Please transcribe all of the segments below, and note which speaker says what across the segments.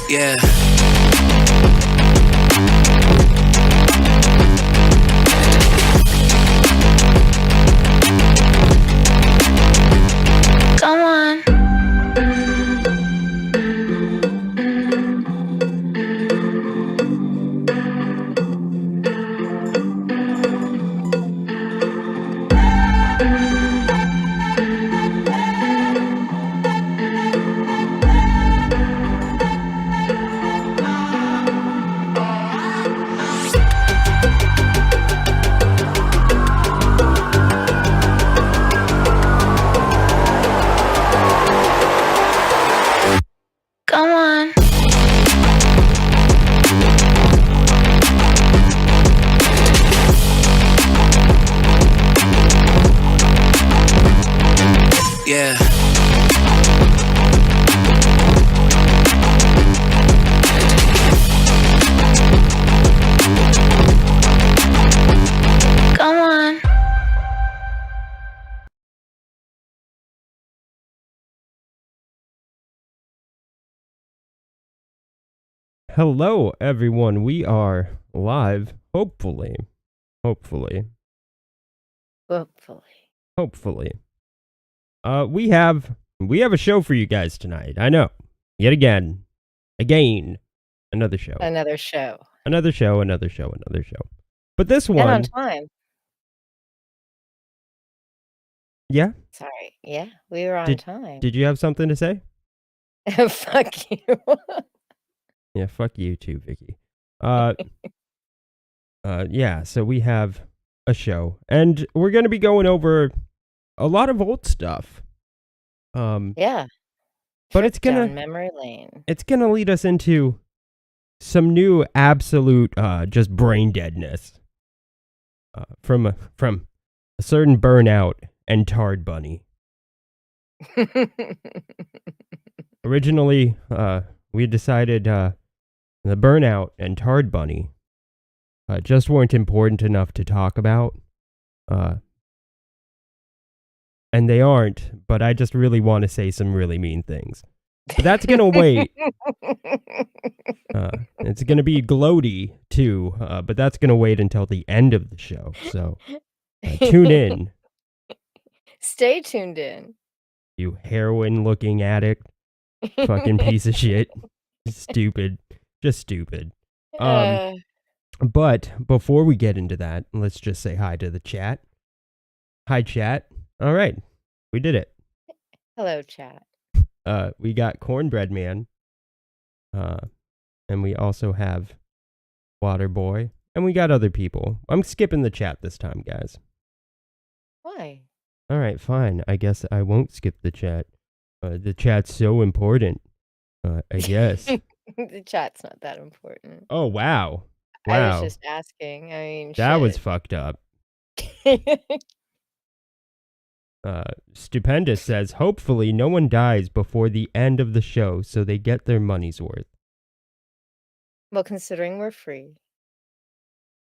Speaker 1: Yeah. Come on. Come on. Yeah. Come on.
Speaker 2: Hello, everyone. We are live. Hopefully.
Speaker 3: Hopefully.
Speaker 2: We have a show for you guys tonight. I know. Yet again. Another show.
Speaker 3: Another show.
Speaker 2: Another show. But this one.
Speaker 3: And on time.
Speaker 2: Yeah?
Speaker 3: Sorry. Yeah, we were on time.
Speaker 2: Did you have something to say?
Speaker 3: Fuck you.
Speaker 2: Yeah, fuck you too, Vicky. Yeah, so we have a show. And we're going to be going over a lot of old stuff.
Speaker 3: Yeah.
Speaker 2: But
Speaker 3: Trip
Speaker 2: it's gonna
Speaker 3: down memory lane.
Speaker 2: It's gonna lead us into some new absolute just brain deadness from a certain burnout and Tard Bunny. Originally, we had decided the burnout and Tard Bunny just weren't important enough to talk about. And they aren't, but I just really want to say some really mean things. But that's going to wait. It's going to be gloaty, too, but that's going to wait until the end of the show. So tune in.
Speaker 3: Stay tuned in.
Speaker 2: You heroin-looking addict. Fucking piece of shit. Stupid. Just stupid. But before we get into that, let's just say hi to the chat. Hi, chat. All right. We did it.
Speaker 3: Hello, chat.
Speaker 2: We got Cornbread Man. And we also have Water Boy. And we got other people. I'm skipping the chat this time, guys.
Speaker 3: Why?
Speaker 2: All right, fine. I guess I won't skip the chat. The chat's so important. I guess.
Speaker 3: The chat's not that important.
Speaker 2: Oh, wow.
Speaker 3: I was
Speaker 2: Wow.
Speaker 3: just asking. I mean,
Speaker 2: That was
Speaker 3: shit.
Speaker 2: fucked up. Stupendous says, hopefully no one dies before the end of the show so they get their money's worth.
Speaker 3: Well, considering we're free.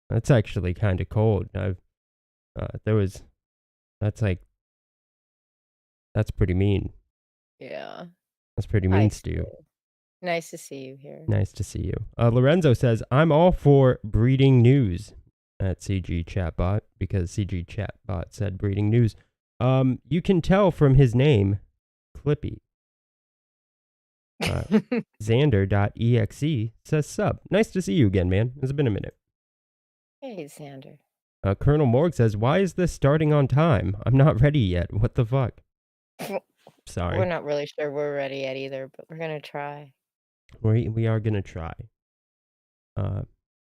Speaker 2: That's actually kind of cold. That's pretty mean.
Speaker 3: Yeah.
Speaker 2: That's pretty mean, Stu.
Speaker 3: Nice to see you here.
Speaker 2: Nice to see you. Lorenzo says, I'm all for breeding news at CG Chatbot because CG Chatbot said breeding news. You can tell from his name, Clippy. Xander.exe says sub. Nice to see you again, man. It's been a minute.
Speaker 3: Hey, Xander.
Speaker 2: Colonel Morg says, why is this starting on time? I'm not ready yet. What the fuck? Sorry.
Speaker 3: We're not really sure we're ready yet either, but we're going to try.
Speaker 2: We are going to try. And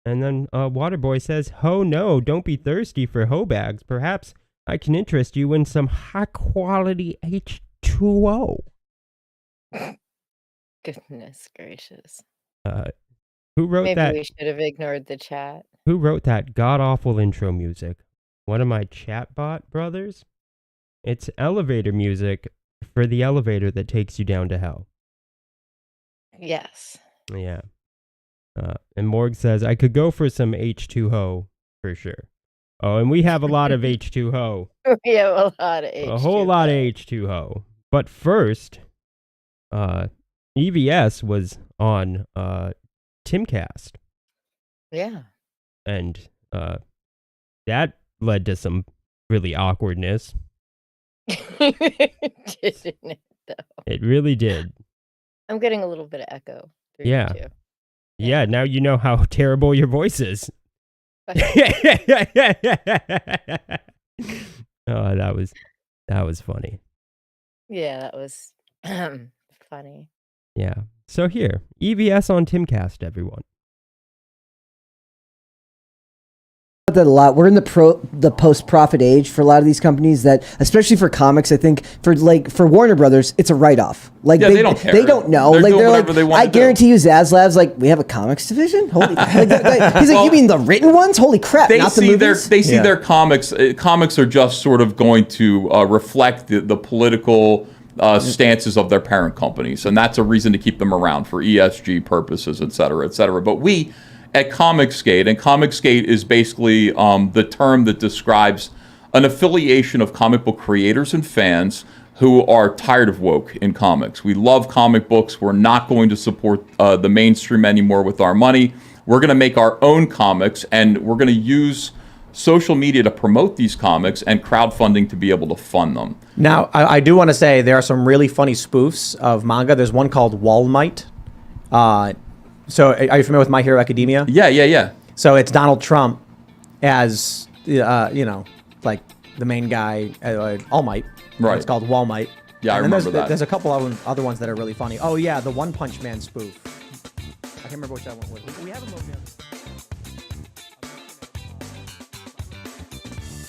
Speaker 2: then Waterboy says, ho no, don't be thirsty for hoe bags. Perhaps I can interest you in some high quality H2O.
Speaker 3: Goodness gracious.
Speaker 2: Who wrote
Speaker 3: Maybe
Speaker 2: that?
Speaker 3: We should have ignored the chat.
Speaker 2: Who wrote that god-awful intro music? One of my chatbot brothers? It's elevator music for the elevator that takes you down to hell.
Speaker 3: Yes.
Speaker 2: Yeah. And Morg says, I could go for some H2O for sure. Oh, and we have a lot of H2O.
Speaker 3: We have a lot of H2O.
Speaker 2: A whole lot of H2O. But first, EVS was on Timcast. Yeah. And that led to some really awkwardness.
Speaker 3: Didn't it, though?
Speaker 2: It really did.
Speaker 3: I'm getting a little bit of echo.
Speaker 2: Yeah. Yeah, now you know how terrible your voice is. Oh, that was funny.
Speaker 3: Yeah, that was funny.
Speaker 2: Yeah. So here, EVS on Timcast, everyone.
Speaker 4: That a lot. We're in the post-profit age for a lot of these companies that, especially for comics, I think for Warner Brothers, it's a write-off. Like
Speaker 5: they don't care.
Speaker 4: They don't know.
Speaker 5: They're
Speaker 4: like
Speaker 5: they want
Speaker 4: I guarantee you, Zaslav's like, we have a comics division. Holy, he's like, you mean the written ones? Holy crap!
Speaker 5: They
Speaker 4: not the
Speaker 5: see
Speaker 4: movies.
Speaker 5: their comics. Comics are just sort of going to reflect the political stances of their parent companies, and that's a reason to keep them around for ESG purposes, et cetera, et cetera. But we at Comicsgate, and Comicsgate is basically the term that describes an affiliation of comic book creators and fans who are tired of woke in comics. We love comic books. We're not going to support the mainstream anymore with our money. We're going to make our own comics, and we're going to use social media to promote these comics and crowdfunding to be able to fund them.
Speaker 6: Now, I do want to say there are some really funny spoofs of manga. There's one called Walmite. So are you familiar with My Hero Academia?
Speaker 5: Yeah.
Speaker 6: So it's Donald Trump as, like the main guy, All Might.
Speaker 5: Right.
Speaker 6: It's called Walmite.
Speaker 5: Yeah, I remember that.
Speaker 6: There's a couple of other ones that are really funny. Oh, yeah, the One Punch Man spoof. I can't remember which that one was. We have a movie.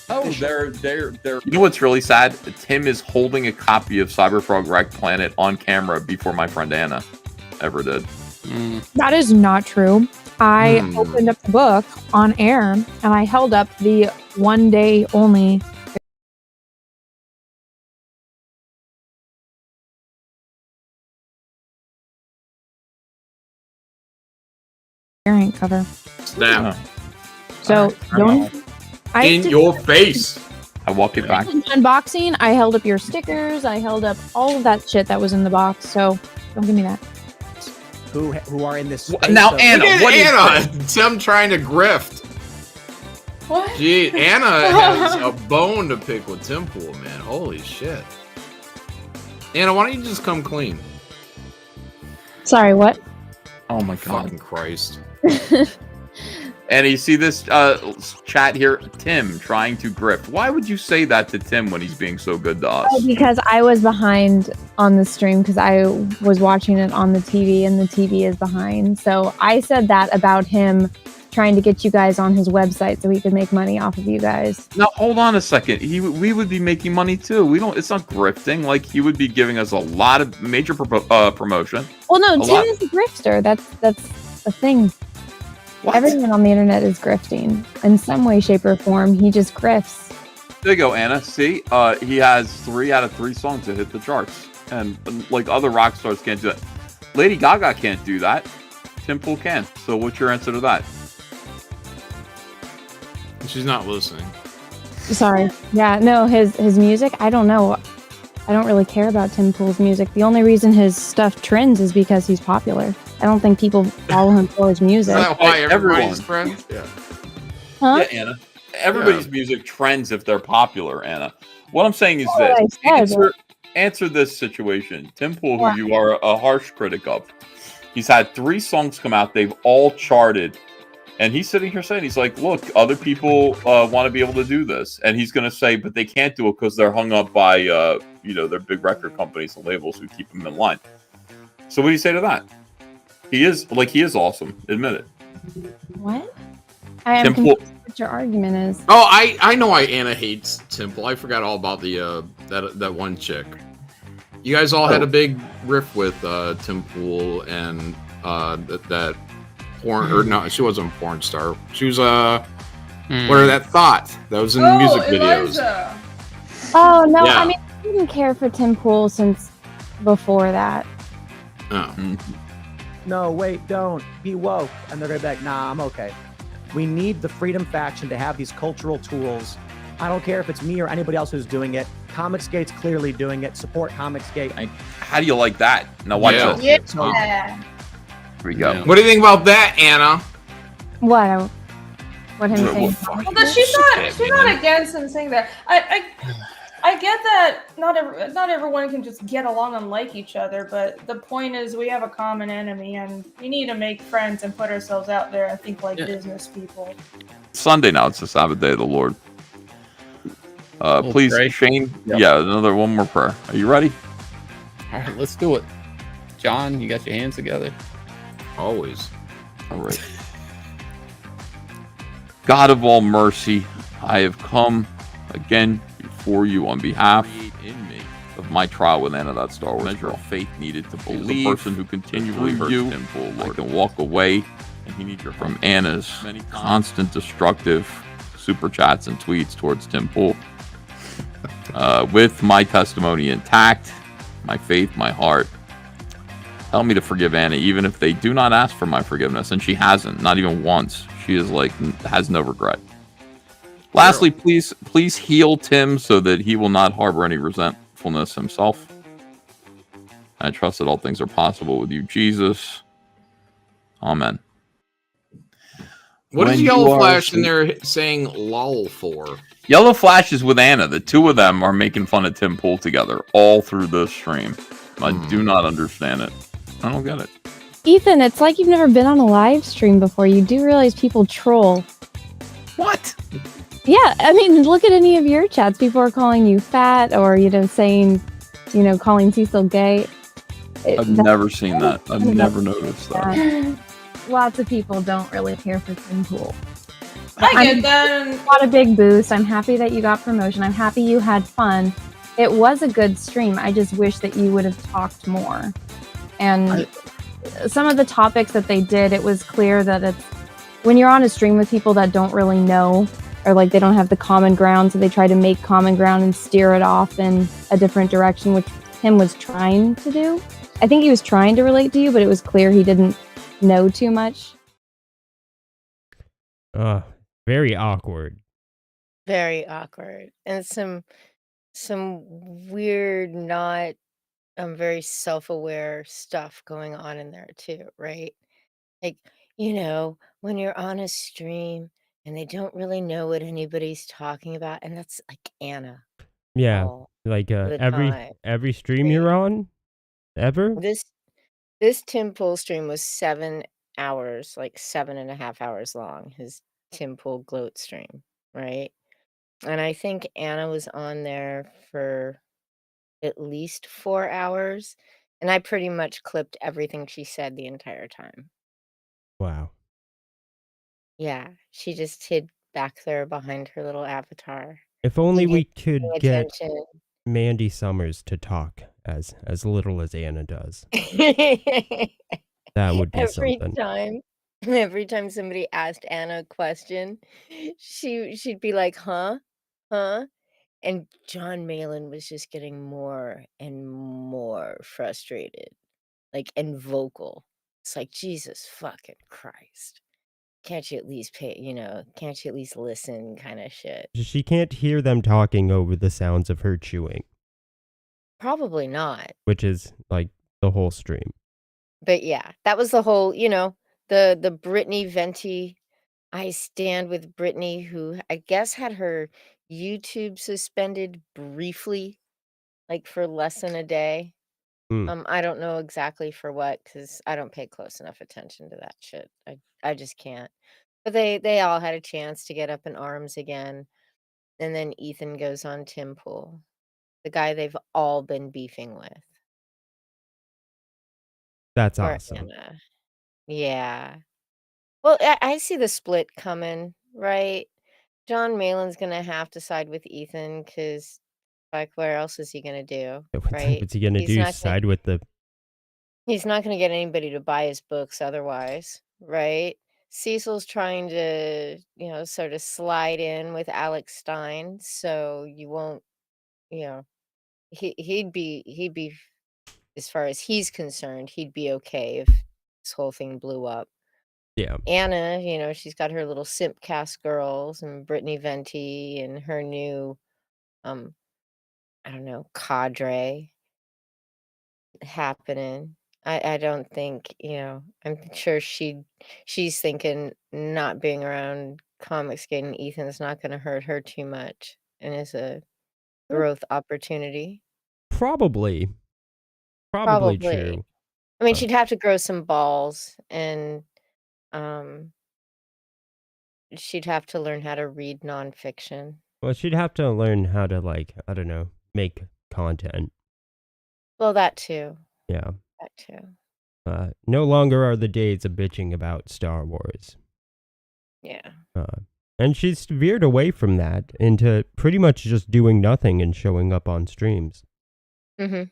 Speaker 5: Oh, they're. You know what's really sad? Tim is holding a copy of Cyberfrog Wreck Planet on camera before my friend Anna ever did.
Speaker 7: That is not true. I opened up the book on air and I held up the 1 day only variant cover.
Speaker 8: Snap.
Speaker 7: So don't.
Speaker 8: In your face.
Speaker 5: I walk it back.
Speaker 7: Unboxing, I held up your stickers. I held up all of that shit that was in the box. So don't give me that.
Speaker 6: Who are in this space
Speaker 8: Now,
Speaker 6: of-
Speaker 8: Anna,
Speaker 6: Look at
Speaker 8: Anna, Tim trying to grift.
Speaker 1: What?
Speaker 8: Gee, Anna has a bone to pick with Tim Pool, man. Holy shit. Anna, why don't you just come clean?
Speaker 7: Sorry, what?
Speaker 5: Oh my god.
Speaker 8: Fucking Christ.
Speaker 5: And you see this chat here, Tim trying to grift. Why would you say that to Tim when he's being so good to us?
Speaker 7: Because I was behind on the stream because I was watching it on the TV and the TV is behind. So I said that about him trying to get you guys on his website so he could make money off of you guys.
Speaker 5: Now hold on a second. We would be making money too. We don't. It's not grifting. Like he would be giving us a lot of major promotion.
Speaker 7: Well, no,
Speaker 5: A
Speaker 7: Tim
Speaker 5: lot.
Speaker 7: is a grifter. That's the thing.
Speaker 5: What?
Speaker 7: Everyone on the internet is grifting in some way, shape, or form. He just grifts.
Speaker 5: There you go, Anna. See, he has 3 out of 3 songs that hit the charts, and like other rock stars can't do that. Lady Gaga can't do that. Tim Pool can. So what's your answer to that?
Speaker 8: She's not listening.
Speaker 7: Sorry. Yeah, no, his music, I don't know. I don't really care about Tim Pool's music. The only reason his stuff trends is because he's popular. I don't think people follow him for his
Speaker 8: Is
Speaker 7: music.
Speaker 8: that why
Speaker 5: Everyone.
Speaker 8: everybody's friends? Yeah.
Speaker 7: Huh?
Speaker 5: Yeah, Anna. Everybody's music trends if they're popular, Anna. What I'm saying is
Speaker 7: That's
Speaker 5: this.
Speaker 7: what I said.
Speaker 5: Answer this situation. Tim Pool,
Speaker 7: What?
Speaker 5: who you are a harsh critic of, he's had 3 songs come out. They've all charted. And he's sitting here saying, he's like, look, other people want to be able to do this. And he's going to say, but they can't do it because they're hung up by, their big record companies and labels who keep them in line. So what do you say to that? He is awesome. Admit it.
Speaker 7: What? I am
Speaker 5: Tim Pool.
Speaker 7: confused what your argument is.
Speaker 8: Oh, I know why Anna hates Temple. I forgot all about the that one chick. You guys all had a big riff with Tim Pool and that porn, or no, she wasn't a porn star. She was what are that thought that was in the music videos.
Speaker 1: Eliza.
Speaker 7: Oh, no,
Speaker 8: Yeah.
Speaker 7: I mean, I didn't care for Tim Pool since before that.
Speaker 8: Oh.
Speaker 6: No, wait, don't. Be woke. And they're going to be like, nah, I'm okay. We need the Freedom Faction to have these cultural tools. I don't care if it's me or anybody else who's doing it. Comicsgate's clearly doing it. Support Comicsgate.
Speaker 5: How do you like that? Now watch
Speaker 8: Yeah.
Speaker 5: this.
Speaker 1: Yeah.
Speaker 5: Here we go.
Speaker 8: Yeah. What do you think about that, Anna?
Speaker 7: What? What him saying?
Speaker 1: Well, but she's not against him saying that. I get that not everyone can just get along and like each other, but the point is we have a common enemy and we need to make friends and put ourselves out there and think like business people.
Speaker 5: Sunday now. It's the Sabbath day of the Lord. Please,
Speaker 9: pray.
Speaker 5: Shane.
Speaker 9: Yep.
Speaker 5: Yeah, one more prayer. Are you ready?
Speaker 9: All right, let's do it. John, you got your hands together?
Speaker 8: Always.
Speaker 5: All right. God of all mercy, I have come again before you on behalf of my trial with Anna, that Star Wars measure of faith needed to believe. The person who continually hurts him, Lord, I can walk away from Anna's constant destructive super chats and tweets towards Tim Pool. With my testimony intact, my faith, my heart. Help me to forgive Anna, even if they do not ask for my forgiveness, and she hasn't, not even once. She is has no regret. Lastly, please heal Tim so that he will not harbor any resentfulness himself. I trust that all things are possible with you, Jesus. Amen.
Speaker 8: What is
Speaker 5: When
Speaker 8: Yellow
Speaker 5: you are
Speaker 8: Flash in
Speaker 5: asleep-
Speaker 8: there saying lol for?
Speaker 5: Yellow Flash is with Anna. The two of them are making fun of Tim Pool together all through this stream. I do not understand it. I don't get it.
Speaker 7: Ethan, it's like you've never been on a live stream before. You do realize people troll.
Speaker 5: What?
Speaker 7: Yeah, I mean, look at any of your chats. People are calling you fat or, saying, calling Cecil gay.
Speaker 5: I've never seen that. I've never noticed that.
Speaker 7: Lots of people don't really care for Tim Pool.
Speaker 1: I get that. And
Speaker 7: Got a big boost. I'm happy that you got promotion. I'm happy you had fun. It was a good stream. I just wish that you would have talked more. And some of the topics that they did, it was clear that it's when you're on a stream with people that don't really know or like they don't have the common ground, so they try to make common ground and steer it off in a different direction, which Tim was trying to do. I think he was trying to relate to you, but it was clear he didn't know too much.
Speaker 2: Very awkward.
Speaker 3: Very awkward. And some weird, not very self-aware stuff going on in there too, right? Like, when you're on a stream and they don't really know what anybody's talking about, and that's like Anna.
Speaker 2: Yeah,
Speaker 3: all
Speaker 2: like
Speaker 3: the
Speaker 2: every
Speaker 3: time.
Speaker 2: stream you're on, ever.
Speaker 3: This Tim Pool stream was 7 hours, like 7.5 hours long, his Tim Pool gloat stream, right? And I think Anna was on there for at least 4 hours, and I pretty much clipped everything she said the entire time.
Speaker 2: Wow.
Speaker 3: Yeah, she just hid back there behind her little avatar.
Speaker 2: If only we
Speaker 3: Eating,
Speaker 2: could
Speaker 3: paying
Speaker 2: get Mandy Summers to talk as little as Anna does.
Speaker 3: attention.
Speaker 2: That would be
Speaker 3: Every
Speaker 2: something.
Speaker 3: time every time somebody asked Anna a question, she'd be like, "Huh? Huh?" And John Malin was just getting more and more frustrated, like, and vocal. It's like, "Jesus fucking Christ. Can't you at least can't you at least listen," kinda shit.
Speaker 2: She can't hear them talking over the sounds of her chewing,
Speaker 3: Probably not.
Speaker 2: which is like the whole stream.
Speaker 3: But yeah, that was the whole, the Britney Venti. I stand with Britney, who I guess had her YouTube suspended briefly, like for less than a day.
Speaker 2: Hmm.
Speaker 3: I don't know exactly for what, because I don't pay close enough attention to that shit. I just can't. But they all had a chance to get up in arms again. And then Ethan goes on Tim Pool, the guy they've all been beefing with.
Speaker 2: That's
Speaker 3: Or
Speaker 2: awesome.
Speaker 3: Anna. Yeah. Well, I see the split coming, right? John Malin's gonna have to side with Ethan because, like, where else is he gonna do, right?
Speaker 2: What's he gonna
Speaker 3: He's
Speaker 2: do?
Speaker 3: not gonna
Speaker 2: Side with the?
Speaker 3: he's not gonna get anybody to buy his books otherwise, right? Cecil's trying to, sort of slide in with Alex Stein, so you won't, you know, he'd be as far as he's concerned, he'd be okay if this whole thing blew up.
Speaker 2: Yeah.
Speaker 3: Anna, she's got her little simp cast girls and Brittany Venti and her new, um, I don't know, cadre happening. I don't think, I'm sure she's thinking not being around Comics Gate and Ethan's not gonna hurt her too much and is a growth opportunity.
Speaker 2: Probably
Speaker 3: Probably.
Speaker 2: true.
Speaker 3: I mean,
Speaker 2: Uh,
Speaker 3: she'd have to grow some balls and, um, she'd have to learn how to read nonfiction.
Speaker 2: Well, she'd have to learn how to I don't know, make content.
Speaker 3: Well, that too.
Speaker 2: Yeah.
Speaker 3: That too.
Speaker 2: No longer are the days of bitching about Star Wars.
Speaker 3: Yeah.
Speaker 2: And she's veered away from that into pretty much just doing nothing and showing up on streams.
Speaker 3: Mhm.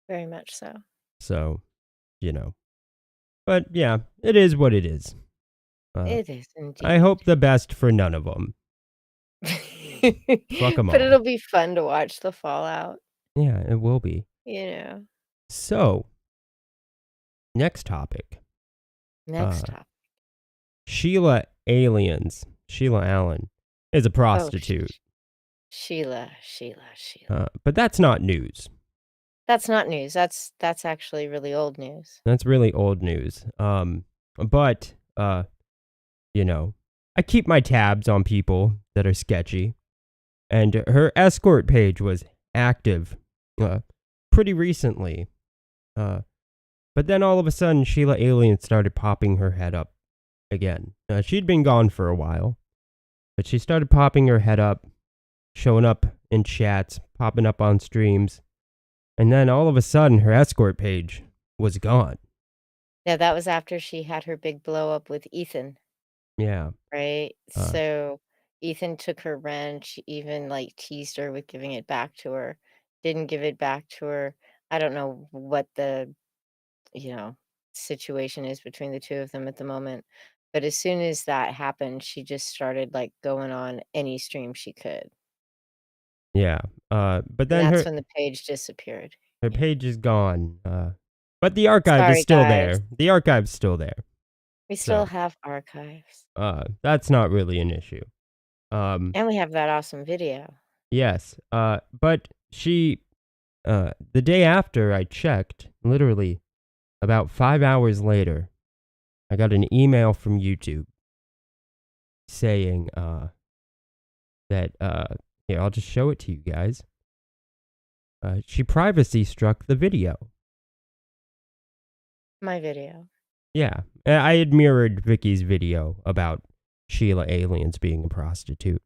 Speaker 3: Very much so.
Speaker 2: So, But yeah, it is what it is.
Speaker 3: It is indeed.
Speaker 2: I hope the best for none of them. Fuck 'em
Speaker 3: But
Speaker 2: all.
Speaker 3: it'll be fun to watch the fallout,
Speaker 2: Yeah, it will be. So, next topic.
Speaker 3: Next topic.
Speaker 2: Sheila Aliens. Sheila Allen is a prostitute.
Speaker 3: Sheila.
Speaker 2: But that's not news.
Speaker 3: That's not news. That's actually really old news.
Speaker 2: That's really old news. But I keep my tabs on people that are sketchy, and her escort page was active pretty recently. But then all of a sudden, Sheila Alien started popping her head up again. She'd been gone for a while, but she started popping her head up, showing up in chats, popping up on streams, and then all of a sudden, her escort page was gone.
Speaker 3: Yeah, that was after she had her big blow up with Ethan,
Speaker 2: Yeah.
Speaker 3: right? So Ethan took her wrench, even like teased her with giving it back to her, didn't give it back to her. I don't know what the, situation is between the two of them at the moment. But as soon as that happened, she just started like going on any stream she could.
Speaker 2: Yeah. But
Speaker 3: And
Speaker 2: then
Speaker 3: that's when the page disappeared.
Speaker 2: her page is gone. But the archive
Speaker 3: Sorry,
Speaker 2: is still
Speaker 3: guys.
Speaker 2: there. The archive's still there.
Speaker 3: We still
Speaker 2: So-
Speaker 3: have archives.
Speaker 2: That's not really an issue.
Speaker 3: And we have that awesome video.
Speaker 2: Yes. But she, the day after I checked, literally about 5 hours later, I got an email from YouTube saying, that, here, I'll just show it to you guys. She privacy struck the video.
Speaker 3: My video.
Speaker 2: Yeah, I had mirrored Vicky's video about Sheila Aliens being a prostitute.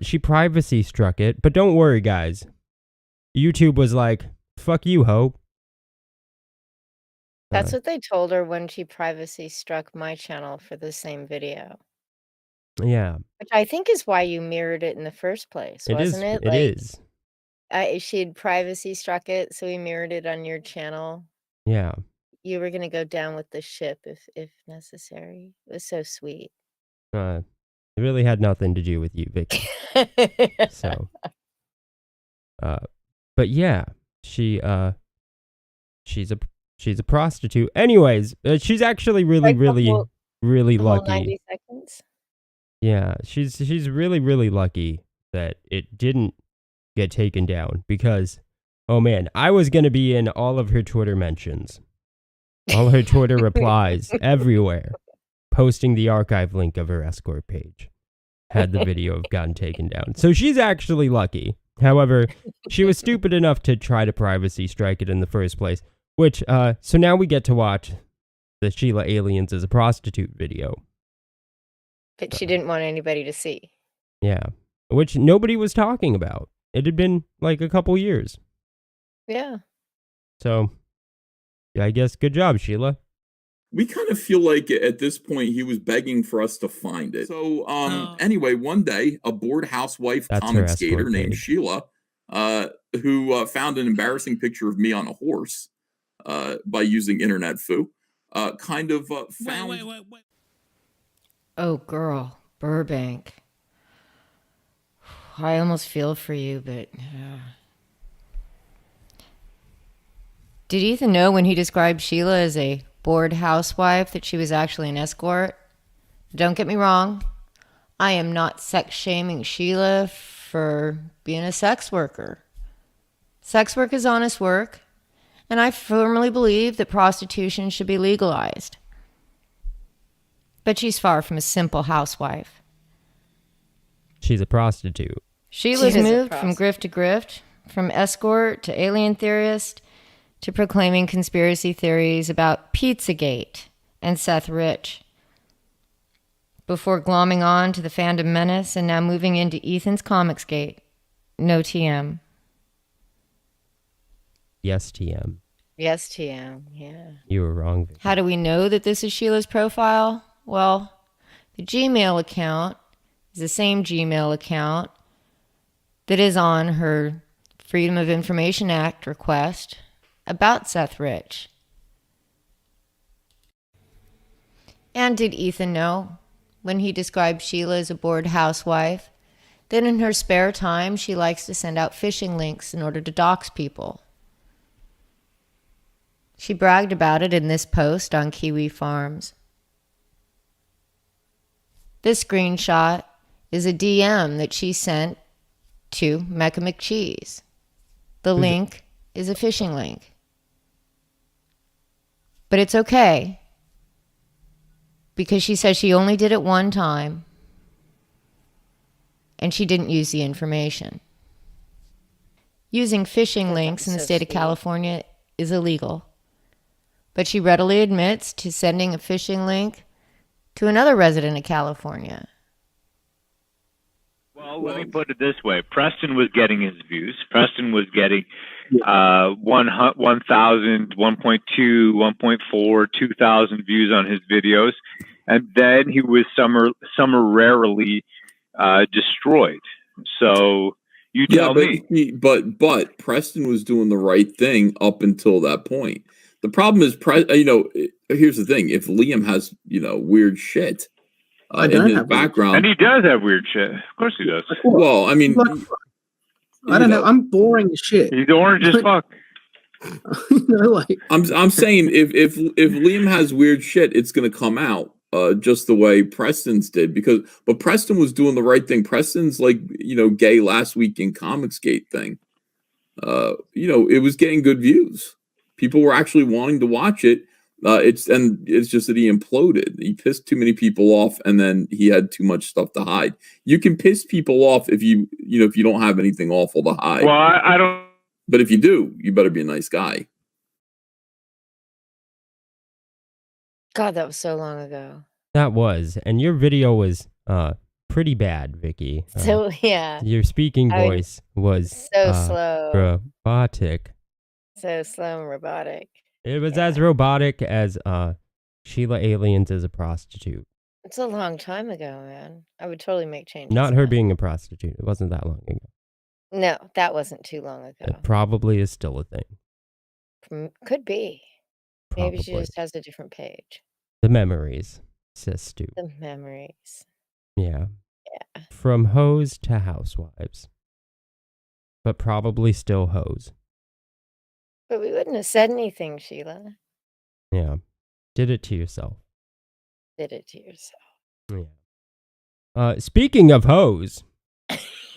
Speaker 2: She privacy struck it, but don't worry, guys. YouTube was like, fuck you, ho.
Speaker 3: That's
Speaker 2: Uh,
Speaker 3: what they told her when she privacy struck my channel for the same video,
Speaker 2: yeah,
Speaker 3: which I think is why you mirrored it in the first place,
Speaker 2: it
Speaker 3: wasn't
Speaker 2: is.
Speaker 3: it?
Speaker 2: It
Speaker 3: Like,
Speaker 2: is.
Speaker 3: she'd privacy struck it, so we mirrored it on your channel.
Speaker 2: Yeah.
Speaker 3: You were gonna go down with the ship if necessary. It was so sweet.
Speaker 2: It really had nothing to do with you, Vicky. So, but yeah, she's a prostitute. Anyways, she's actually really,
Speaker 3: Like the
Speaker 2: really,
Speaker 3: whole
Speaker 2: really
Speaker 3: the whole
Speaker 2: lucky.
Speaker 3: 90 seconds?
Speaker 2: Yeah, she's really, really lucky that it didn't get taken down because, oh man, I was gonna be in all of her Twitter mentions, all her Twitter replies, everywhere, posting the archive link of her escort page. Had the video have gotten taken down. So she's actually lucky. However, she was stupid enough to try to privacy strike it in the first place, which, so now we get to watch the Sheila Aliens as a prostitute video.
Speaker 3: But she didn't want anybody to see.
Speaker 2: Yeah, which nobody was talking about. It had been like a couple years.
Speaker 3: Yeah.
Speaker 2: So, yeah, I guess good job, Sheila.
Speaker 5: We kind of feel like at this point he was begging for us to find it. So anyway, one day a bored housewife
Speaker 2: That's her
Speaker 5: comic
Speaker 2: escort
Speaker 5: skater named
Speaker 2: page.
Speaker 5: Sheila, who found an embarrassing picture of me on a horse by using internet foo, kind of found.
Speaker 10: Wait.
Speaker 3: Oh, girl, Burbank. I almost feel for you, but... Did Ethan know when he described Sheila as a bored housewife that she was actually an escort? Don't get me wrong. I am not sex shaming Sheila for being a sex worker. Sex work is honest work, and I firmly believe that prostitution should be legalized. But she's far from a simple housewife.
Speaker 2: She's a prostitute.
Speaker 3: Sheila's moved from grift to grift, from escort to alien theorist, to proclaiming conspiracy theories about Pizzagate and Seth Rich, before glomming on to the fandom menace and now moving into Ethan's Comicsgate. No TM.
Speaker 2: Yes, TM.
Speaker 3: Yes, TM, yeah.
Speaker 2: You were wrong, Vicky.
Speaker 3: How do we know that this is Sheila's profile? Well, the Gmail account is the same Gmail account that is on her Freedom of Information Act request about Seth Rich. And did Ethan know, when he described Sheila as a bored housewife, that in her spare time she likes to send out phishing links in order to dox people? She bragged about it in this post on Kiwi Farms. This screenshot is a DM that she sent to Mecca McCheese. The link is a phishing link. But it's okay, because she says she only did it one time and she didn't use the information. Using phishing links in the state of California is illegal, but she readily admits to sending a phishing link to another resident of California.
Speaker 11: Well, let me put it this way. Preston was getting his views. Preston was getting 1,000, 1.2, 1.4, 2,000 views on his videos. And then he was summarily destroyed. So you tell me.
Speaker 5: But Preston was doing the right thing up until that point. The problem is, here's the thing. If Liam has, weird shit in his background.
Speaker 11: And he does have weird shit. Of course he does.
Speaker 5: Well, I mean,
Speaker 10: I don't know. I'm boring as shit.
Speaker 11: He's orange as fuck.
Speaker 5: I'm saying if Liam has weird shit, it's gonna come out just the way Preston's did, but Preston was doing the right thing. Preston's like, gay last week in Comicsgate thing. It was getting good views. People were actually wanting to watch it. It's just that he imploded. He pissed too many people off, and then he had too much stuff to hide. You can piss people off if you don't have anything awful to hide.
Speaker 11: Well, I don't.
Speaker 5: But if you do, you better be a nice guy.
Speaker 3: God, that was so long ago.
Speaker 2: That was, and your video was pretty bad, Vicky.
Speaker 3: So yeah.
Speaker 2: Your speaking voice was
Speaker 3: so slow.
Speaker 2: robotic.
Speaker 3: So slow and robotic.
Speaker 2: It was as robotic as Sheila Aliens is a prostitute.
Speaker 3: It's a long time ago, man. I would totally make changes.
Speaker 2: Not her
Speaker 3: now.
Speaker 2: being a prostitute. It wasn't that long ago.
Speaker 3: No, that wasn't too long ago.
Speaker 2: It probably is still a thing.
Speaker 3: Could be. Maybe she
Speaker 2: Probably.
Speaker 3: just has a different page.
Speaker 2: The memories, says Stu.
Speaker 3: The memories.
Speaker 2: Yeah.
Speaker 3: Yeah.
Speaker 2: From hoes to housewives. But probably still hoes.
Speaker 3: But we wouldn't have said anything, Sheila.
Speaker 2: Yeah. Did it to yourself.
Speaker 3: Did it to yourself.
Speaker 2: Yeah. Speaking of hoes,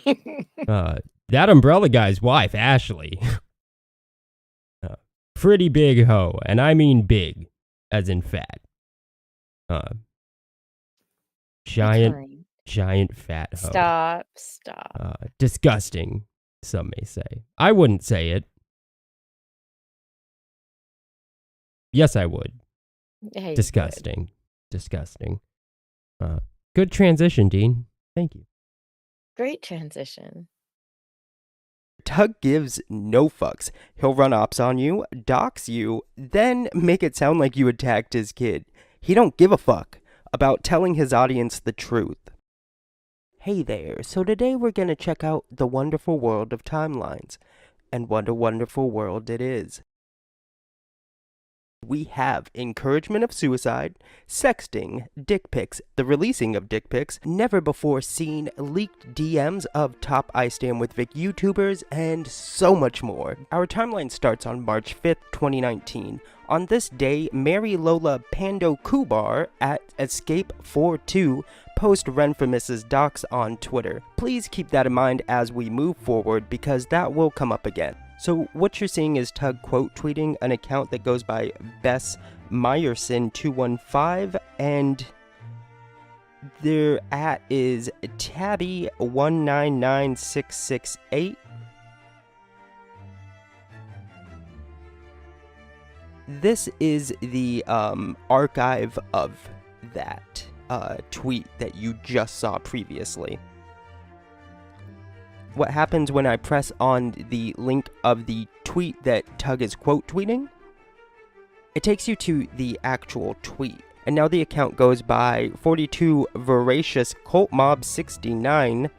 Speaker 2: that umbrella guy's wife, Ashley. Pretty big hoe, and I mean big, as in fat. Giant fat hoe.
Speaker 3: Stop.
Speaker 2: Disgusting, some may say. I wouldn't say it. Yes, I would.
Speaker 3: Yeah, you
Speaker 2: Disgusting. Disgusting. Good transition, Dean. Thank you.
Speaker 3: Great transition.
Speaker 12: Tug gives no fucks. He'll run ops on you, dox you, then make it sound like you attacked his kid. He don't give a fuck about telling his audience the truth. Hey there, so today we're gonna check out the wonderful world of timelines. And what a wonderful world it is. We have encouragement of suicide, sexting, dick pics, the releasing of dick pics, never before seen leaked DMs of top I Stand With Vic YouTubers, and so much more. Our timeline starts on March 5th, 2019. On this day, Mary Lola Pando Kubar at Escape42 post Renfamous's docs on Twitter. Please keep that in mind as we move forward because that will come up again. So what you're seeing is Tug quote tweeting an account that goes by Bess Meyerson215, and their @ is Tabby199668. This is the archive of that tweet that you just saw previously. What happens when I press on the link of the tweet that Tug is quote tweeting? It takes you to the actual tweet. And now the account goes by 42 Voracious Cult Mob 69.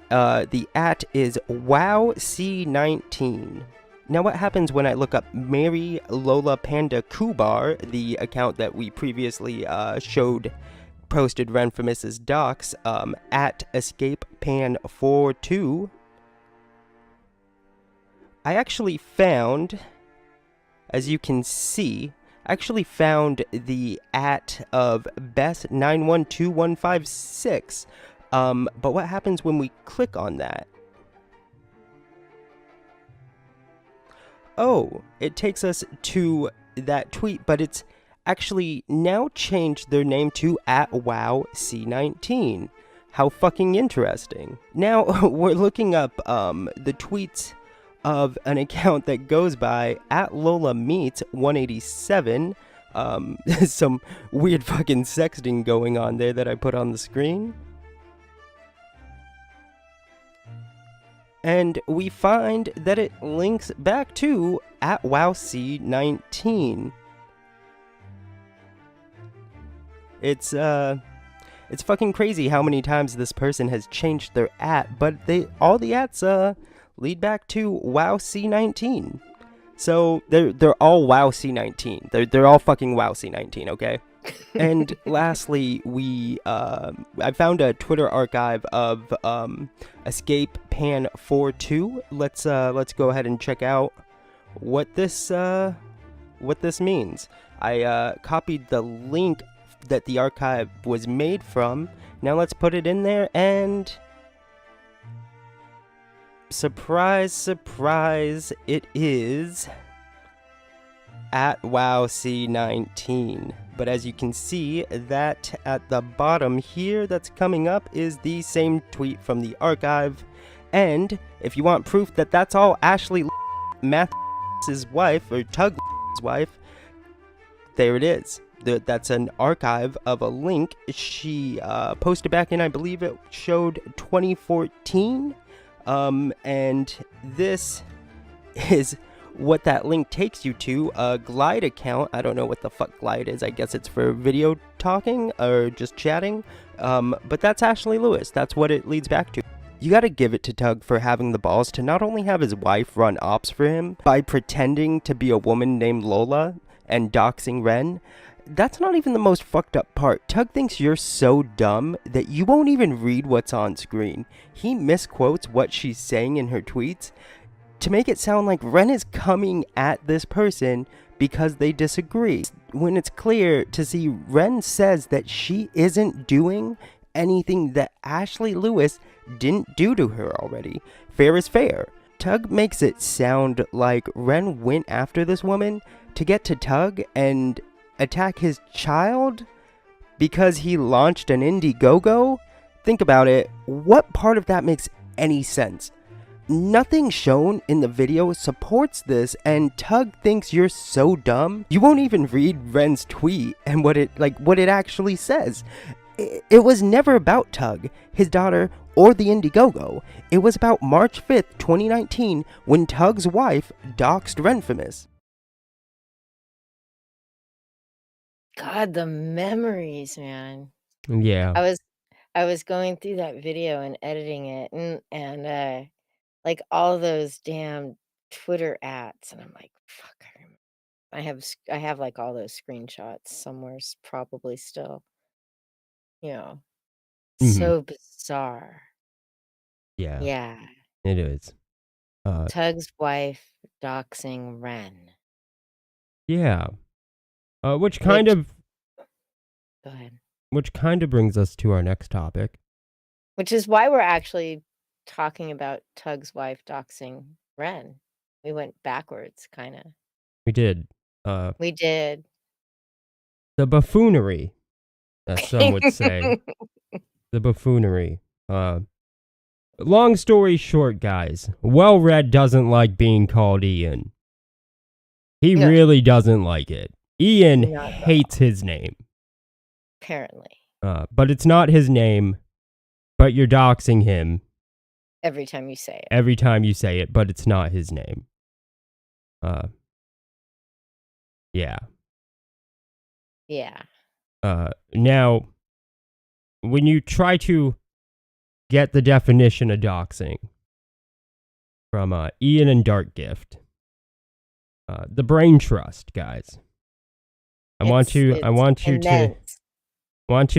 Speaker 12: The @ is WowC19. Now what happens when I look up Mary Lola Panda Kubar, the account that we previously posted Renfamous's docs, at EscapePan42. I actually found, as you can see, the @ of Best912156. But what happens when we click on that? Oh, it takes us to that tweet, but it's actually now changed their name to @WowC19. How fucking interesting. Now we're looking up the tweets of an account that goes by @LolaMeets187. Some weird fucking sexting going on there that I put on the screen. And we find that it links back to @WowC19. It's fucking crazy how many times this person has changed their @, but all the @ lead back to WowC19. So they're all WowC19. They're all fucking WowC19, okay? And lastly, I found a Twitter archive of EscapePan42. Let's go ahead and check out what this means. I copied the link that the archive was made from. Now let's put it in there, and surprise, surprise, it is @WowC19. But as you can see, that at the bottom here that's coming up is the same tweet from the archive. And if you want proof that that's all Ashley Math's wife, or Tug's wife, there it is. That's an archive of a link she posted back in, I believe it showed 2014. And this is what that link takes you to, a Glide account. I don't know what the fuck Glide is. I guess it's for video talking or just chatting. But that's Ashley Lewis. That's what it leads back to. You gotta give it to Tug for having the balls to not only have his wife run ops for him by pretending to be a woman named Lola and doxing Ren. That's not even the most fucked up part. Tug thinks you're so dumb that you won't even read what's on screen. He misquotes what she's saying in her tweets to make it sound like Ren is coming at this person because they disagree, when it's clear to see Ren says that she isn't doing anything that Ashley Lewis didn't do to her already. Fair is fair. Tug makes it sound like Ren went after this woman to get to Tug and attack his child because he launched an Indiegogo? Think about it. What part of that makes any sense? Nothing shown in the video supports this, and Tug thinks you're so dumb you won't even read Ren's tweet and what it actually says. It was never about Tug, his daughter, or the Indiegogo. It was about March 5th, 2019, when Tug's wife doxed Renfamous.
Speaker 3: God, the memories, man.
Speaker 2: Yeah.
Speaker 3: I was going through that video and editing it, and like all those damn Twitter ads, and I'm like, fuck. I have like all those screenshots somewhere, probably still. So bizarre.
Speaker 2: Yeah.
Speaker 3: Yeah.
Speaker 2: It is.
Speaker 3: Tug's wife doxing Ren.
Speaker 2: Yeah. Which kind of
Speaker 3: Go ahead.
Speaker 2: Which kind of brings us to our next topic.
Speaker 3: Which is why we're actually talking about Tug's wife doxing Ren. We went backwards, kind of.
Speaker 2: We did.
Speaker 3: We did.
Speaker 2: The buffoonery, as some would say. The buffoonery. Long story short, guys. Well-Read doesn't like being called Ian. He really doesn't like it. Ian hates his name.
Speaker 3: Apparently.
Speaker 2: But it's not his name, but you're doxing him.
Speaker 3: Every time you say it.
Speaker 2: Every time you say it, but it's not his name. Yeah.
Speaker 3: Yeah.
Speaker 2: Now, when you try to get the definition of doxing from Ian and Dark Gift, the brain trust, guys. I want you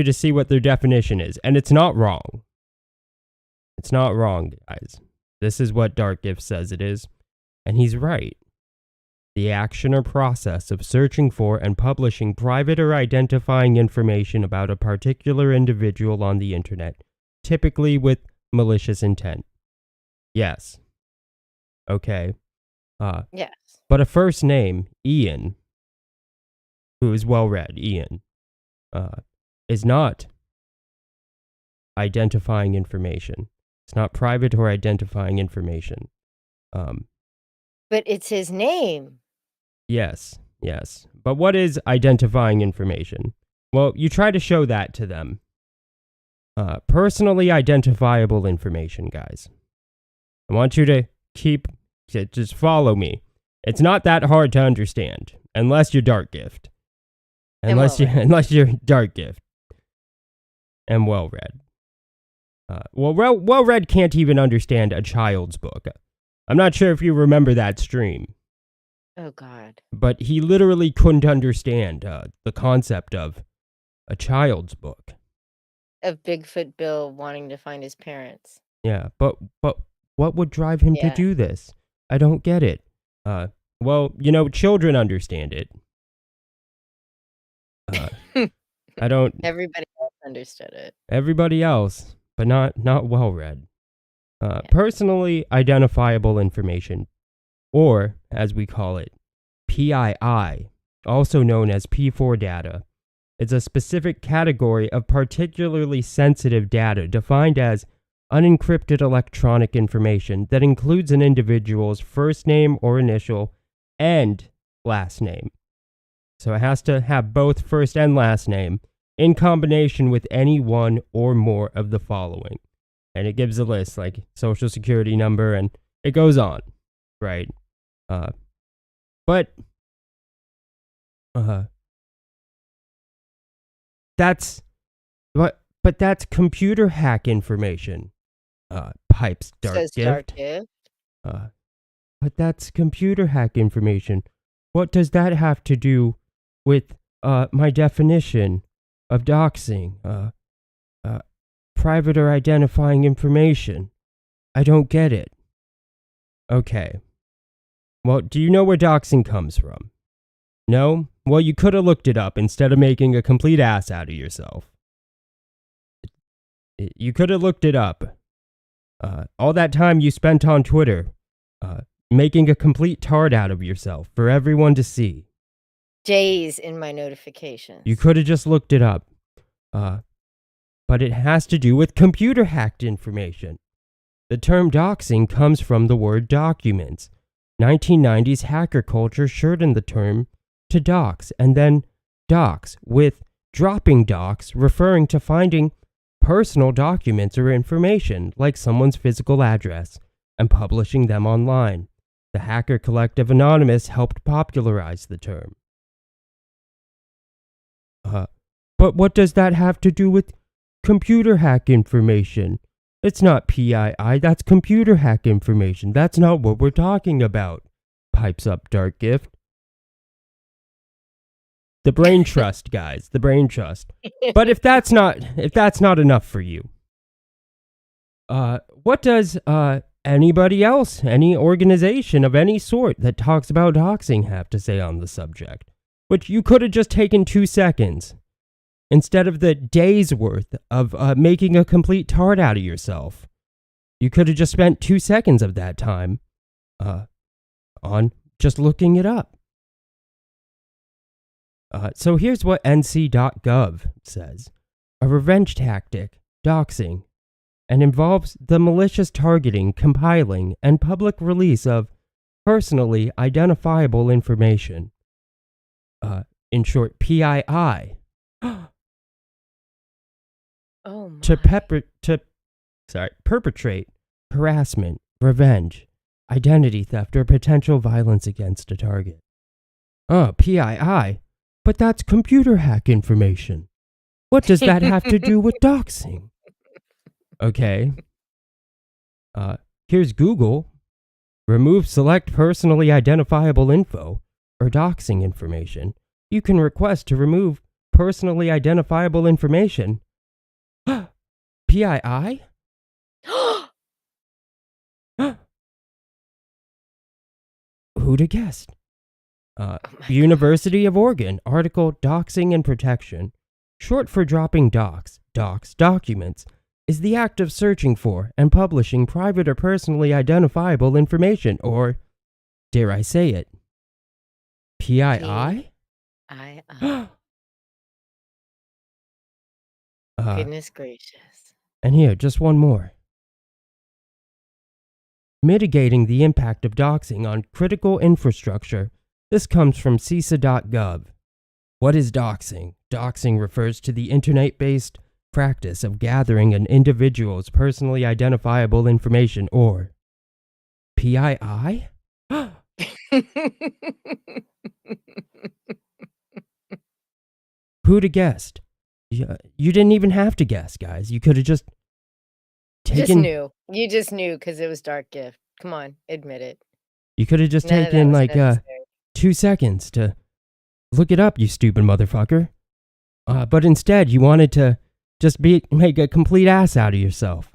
Speaker 2: to see what their definition is, and it's not wrong. It's not wrong, guys. This is what Dark Gift says it is, and he's right. The action or process of searching for and publishing private or identifying information about a particular individual on the internet, typically with malicious intent. Yes. Okay.
Speaker 3: Yes.
Speaker 2: But a first name, Ian, who is well-read, Ian, is not identifying information. It's not private or identifying information.
Speaker 3: But it's his name.
Speaker 2: Yes. But what is identifying information? Well, you try to show that to them. Personally identifiable information, guys. I want you to just follow me. It's not that hard to understand, unless you're Dark Gift. Unless you're Dark Gift. And well-read. Well-read can't even understand a child's book. I'm not sure if you remember that stream.
Speaker 3: Oh, God.
Speaker 2: But he literally couldn't understand the concept of a child's book.
Speaker 3: Of Bigfoot Bill wanting to find his parents.
Speaker 2: Yeah, but what would drive him to do this? I don't get it. Well, children understand it. I don't...
Speaker 3: Everybody else understood it.
Speaker 2: Everybody else, but not well-read. Personally identifiable information, or, as we call it, PII, also known as P4 data, is a specific category of particularly sensitive data defined as unencrypted electronic information that includes an individual's first name or initial and last name. So it has to have both first and last name in combination with any one or more of the following. And it gives a list like social security number, and it goes on, right? But that's what. But that's computer hack information. Pipes Dark
Speaker 3: Says
Speaker 2: Gift.
Speaker 3: Dark Gift.
Speaker 2: But that's computer hack information. What does that have to do with my definition of doxing? Private or identifying information. I don't get it. Okay. Well, do you know where doxing comes from? No? Well, you could have looked it up instead of making a complete ass out of yourself. You could have looked it up. All that time you spent on Twitter, making a complete tard out of yourself for everyone to see.
Speaker 3: Days in my notifications.
Speaker 2: You could have just looked it up. But it has to do with computer hacked information. The term doxing comes from the word documents. 1990s hacker culture shortened the term to dox, and then dox, with dropping dox referring to finding personal documents or information like someone's physical address and publishing them online. The hacker collective Anonymous helped popularize the term. But what does that have to do with computer hack information? It's not PII, that's computer hack information. That's not what we're talking about, pipes up Dark Gift. The brain trust, guys, the brain trust. But if that's not enough for you, what does anybody else, any organization of any sort that talks about doxing have to say on the subject? Which you could have just taken 2 seconds instead of the days worth of making a complete tard out of yourself. You could have just spent 2 seconds of that time on just looking it up. So here's what nc.gov says. A revenge tactic, doxing, and involves the malicious targeting, compiling, and public release of personally identifiable information. In short, PII.
Speaker 3: Oh my.
Speaker 2: To perpetrate harassment, revenge, identity theft, or potential violence against a target. PII. But that's computer hack information. What does that have to do with doxing? Okay. Here's Google. Remove select personally identifiable info or doxing information. You can request to remove personally identifiable information. PII? Who'd have guessed? University of Oregon, article Doxing and Protection, short for dropping dox documents, is the act of searching for and publishing private or personally identifiable information, or, dare I say it, PII?
Speaker 3: Goodness gracious.
Speaker 2: And here, just one more. Mitigating the impact of doxing on critical infrastructure. This comes from CISA.gov. What is doxing? Doxing refers to the internet-based practice of gathering an individual's personally identifiable information, or PII? Who'd have guessed? You didn't even have to guess, guys. You could have just taken...
Speaker 3: Just knew. You just knew because it was Dark Gift. Come on, admit it.
Speaker 2: You could have just taken, like, 2 seconds to look it up, you stupid motherfucker. But instead, you wanted to just make a complete ass out of yourself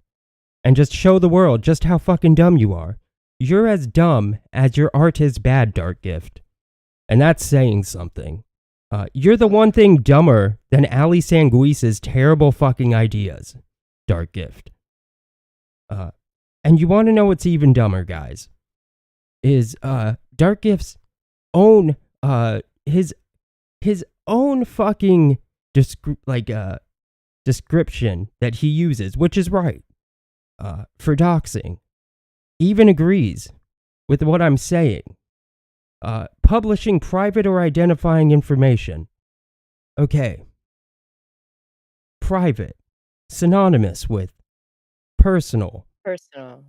Speaker 2: and just show the world just how fucking dumb you are. You're as dumb as your art is bad, Dark Gift. And that's saying something. You're the one thing dumber than Ali Sanguise's terrible fucking ideas, Dark Gift. And you want to know what's even dumber, guys? Is Dark Gift's own his own fucking description that he uses, which is right, for doxing, even agrees with what I'm saying. Publishing private or identifying information. Okay. Private, synonymous with personal.
Speaker 3: Personal.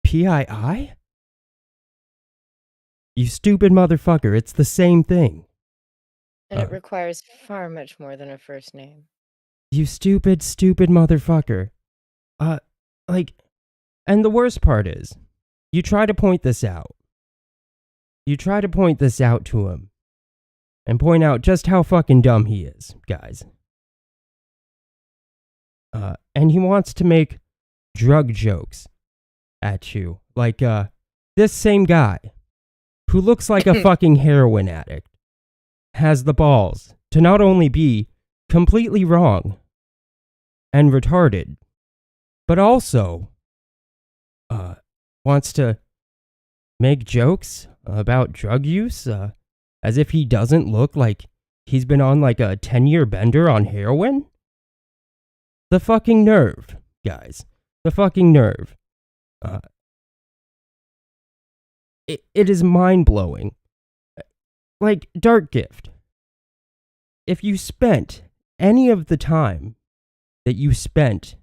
Speaker 2: PII? You stupid motherfucker. It's the same thing.
Speaker 3: And it requires far much more than a first name.
Speaker 2: You stupid, stupid motherfucker. And the worst part is, you try to point this out. You try to point this out to him. And point out just how fucking dumb he is, guys. And he wants to make drug jokes at you. Like, this same guy, who looks like a fucking heroin addict, has the balls to not only be completely wrong and retarded, but also wants to make jokes about drug use as if he doesn't look like he's been on like a 10-year bender on heroin. The fucking nerve, guys. The fucking nerve. It is mind-blowing. Like, Dark Gift. If you spent any of the time that you spent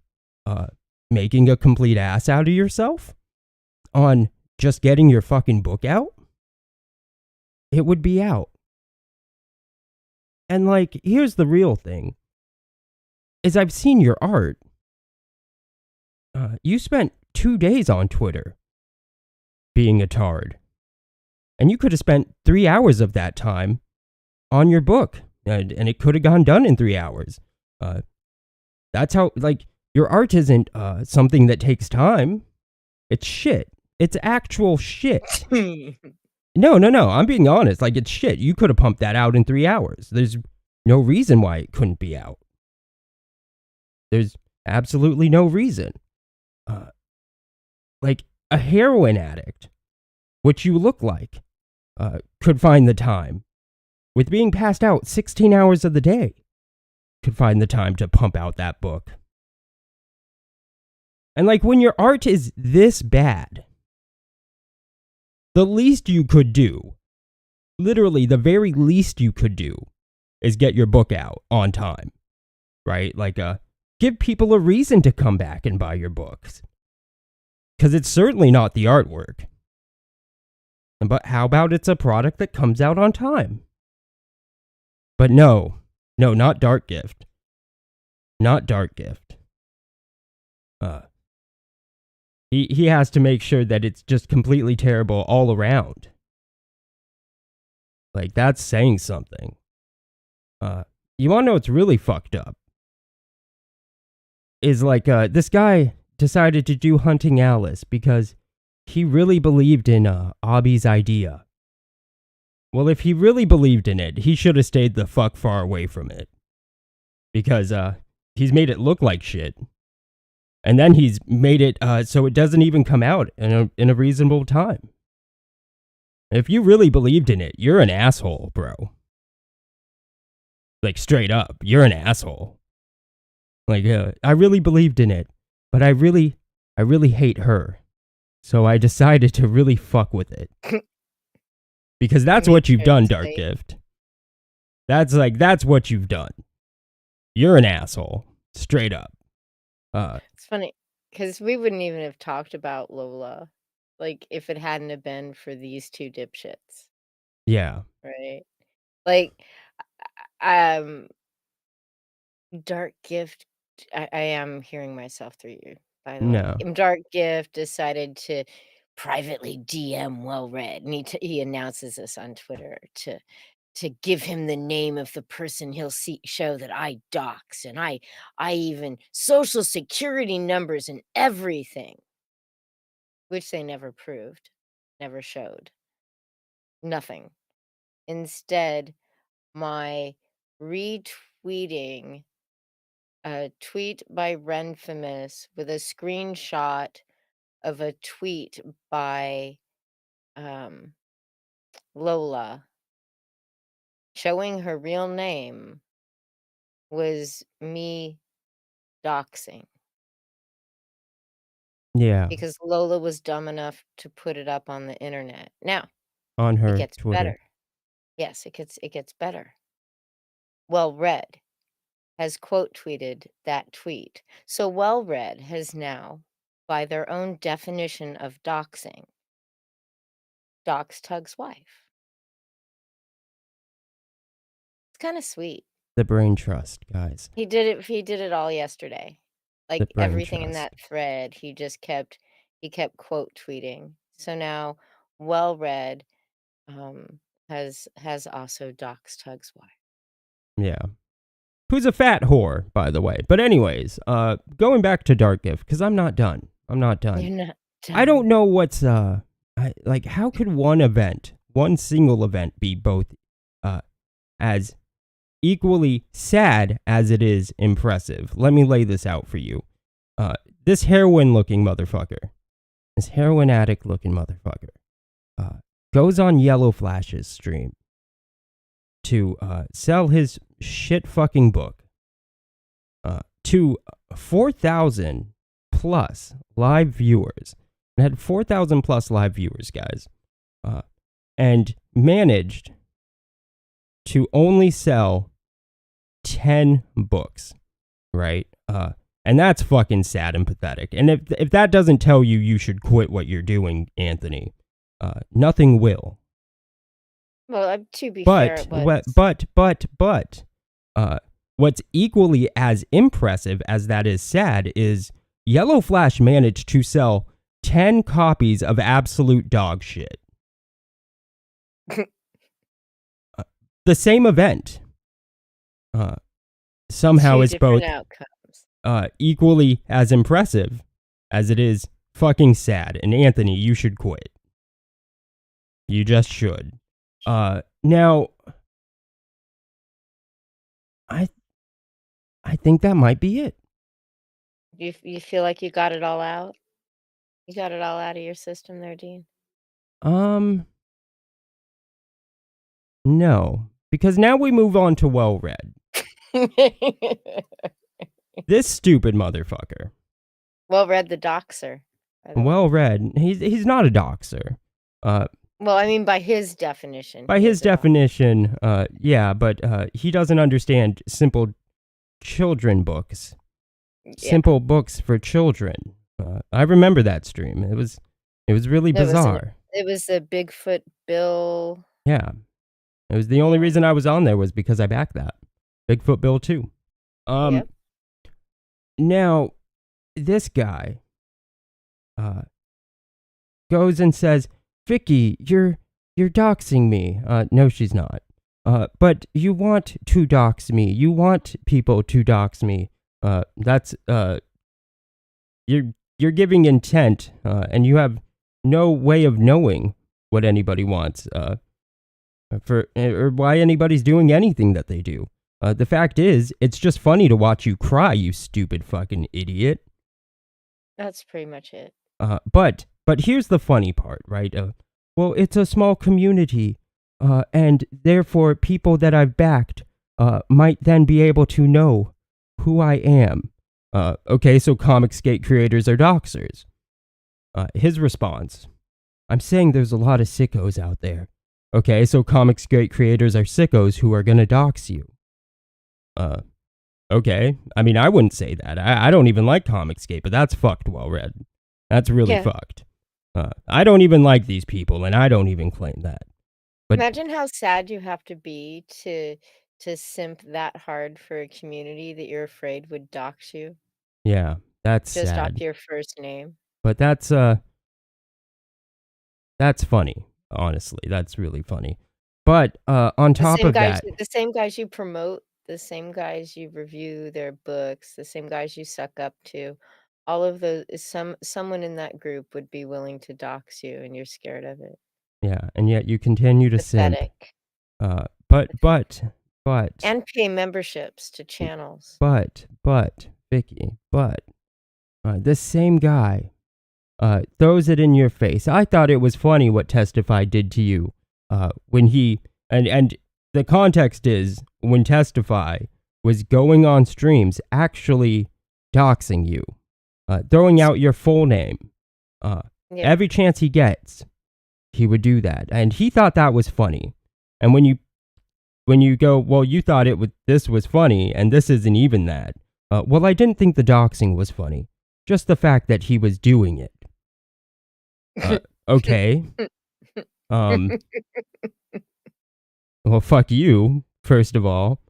Speaker 2: making a complete ass out of yourself on just getting your fucking book out, it would be out. And like, here's the real thing. Is I've seen your art. You spent 2 days on Twitter being a tard. And you could have spent 3 hours of that time on your book. And it could have gone done in 3 hours. That's how, like, your art isn't something that takes time. It's shit. It's actual shit. No. I'm being honest. Like, it's shit. You could have pumped that out in 3 hours. There's no reason why it couldn't be out. There's absolutely no reason. Like, a heroin addict, which you look like, could find the time, with being passed out 16 hours of the day, could find the time to pump out that book. And like, when your art is this bad, the least you could do, literally the very least you could do, is get your book out on time, right? Like, give people a reason to come back and buy your books. Because it's certainly not the artwork. But how about it's a product that comes out on time? But no, not Dark Gift. Not Dark Gift. He has to make sure that it's just completely terrible all around. Like, that's saying something. You want to know what's really fucked up? Is like, this guy decided to do Hunting Alice because he really believed in Abby's idea. Well, if he really believed in it, he should have stayed the fuck far away from it. Because he's made it look like shit. And then he's made it so it doesn't even come out in a reasonable time. If you really believed in it, you're an asshole, bro. Like, straight up, you're an asshole. Like, I really believed in it, but I really hate her. So I decided to really fuck with it. Because that's what you've done, Dark Gift. That's what you've done. You're an asshole. Straight up.
Speaker 3: It's funny, because we wouldn't even have talked about Lola, like, if it hadn't have been for these two dipshits.
Speaker 2: Yeah.
Speaker 3: Right? Like, Dark Gift, I am hearing myself through you, by the way.
Speaker 2: No.
Speaker 3: Dark Gift decided to privately DM Well Read, and he announces this on Twitter to give him the name of the person he'll show that I dox, and I even social security numbers and everything, which they never proved, never showed, nothing. Instead, my retweeting a tweet by Renfamous with a screenshot of a tweet by Lola showing her real name was me doxing.
Speaker 2: Yeah.
Speaker 3: Because Lola was dumb enough to put it up on the internet. Now,
Speaker 2: On her
Speaker 3: it gets
Speaker 2: Twitter.
Speaker 3: better. Yes, it gets better. Well Read has quote tweeted that tweet. So Well Read has now, by their own definition of doxing, dox Tug's wife. It's kind of sweet.
Speaker 2: The brain trust, guys.
Speaker 3: He did it all yesterday.
Speaker 2: The
Speaker 3: Like
Speaker 2: brain
Speaker 3: everything in
Speaker 2: trust.
Speaker 3: that thread, he kept quote tweeting. So now Well Read has also doxed Tug's wife.
Speaker 2: Yeah. Who's a fat whore, by the way. But anyways, going back to Dark Gift, because I'm not done. I'm not done.
Speaker 3: You're not done.
Speaker 2: I don't know what's like how could one single event be both as equally sad as it is impressive? Let me lay this out for you. This heroin addict looking motherfucker goes on Yellow Flash's stream to sell his shit fucking book to 4,000 plus live viewers. It had 4,000 plus live viewers, guys, and managed to only sell 10 books, right? And that's fucking sad and pathetic. And if that doesn't tell you you should quit what you're doing, Anthony, nothing will.
Speaker 3: Well, to be fair, it was.
Speaker 2: But what's equally as impressive as that is sad is Yellow Flash managed to sell 10 copies of absolute dog shit. The same event somehow is both equally as impressive as it is fucking sad. And Anthony, you should quit. You just should. Now, I think that might be it.
Speaker 3: You feel like you got it all out? You got it all out of your system there, Dean?
Speaker 2: No, because now we move on to Well Read. This stupid motherfucker.
Speaker 3: Well Read the doxer.
Speaker 2: Well Read, he's not a doxer.
Speaker 3: Well, I mean, by his definition.
Speaker 2: By his definition, yeah, but he doesn't understand simple children books. Yeah. Simple books for children. I remember that stream. It was really bizarre.
Speaker 3: It was the Bigfoot Bill.
Speaker 2: Yeah. It was the only reason I was on there was because I backed that. Bigfoot Bill 2.
Speaker 3: Yep.
Speaker 2: Now, this guy goes and says, Vicky, you're doxing me. No, she's not. But you want to dox me. You want people to dox me. That's you're giving intent, and you have no way of knowing what anybody wants, or why anybody's doing anything that they do. The fact is, it's just funny to watch you cry, you stupid fucking idiot.
Speaker 3: That's pretty much it.
Speaker 2: But here's the funny part, right? Well, it's a small community, and therefore people that I've backed might then be able to know who I am. Okay, so Comicsgate creators are doxers. His response, I'm saying there's a lot of sickos out there. Okay, so Comicsgate creators are sickos who are gonna dox you. Okay, I mean, I wouldn't say that. I don't even like Comicsgate, but that's fucked, Well Read. That's really fucked. I don't even like these people, and I don't even claim that. But
Speaker 3: imagine how sad you have to be to simp that hard for a community that you're afraid would dox you.
Speaker 2: Yeah, that's
Speaker 3: just
Speaker 2: sad.
Speaker 3: off your first name.
Speaker 2: But that's funny. Honestly, that's really funny. But on top of that,
Speaker 3: the same guys you promote, the same guys you review their books, the same guys you suck up to, all of those, someone in that group would be willing to dox you, and you're scared of it.
Speaker 2: Yeah, and yet you continue to
Speaker 3: Pathetic.
Speaker 2: Simp. But
Speaker 3: and pay memberships to channels.
Speaker 2: But Vicky, this same guy throws it in your face. I thought it was funny what Testify did to you when he and the context is when Testify was going on streams actually doxing you, throwing out your full name. Every chance he gets, he would do that, and he thought that was funny. And when you go, well, you thought this was funny, and this isn't even that. Well, I didn't think the doxing was funny. Just the fact that he was doing it. Okay. Well, fuck you, first of all.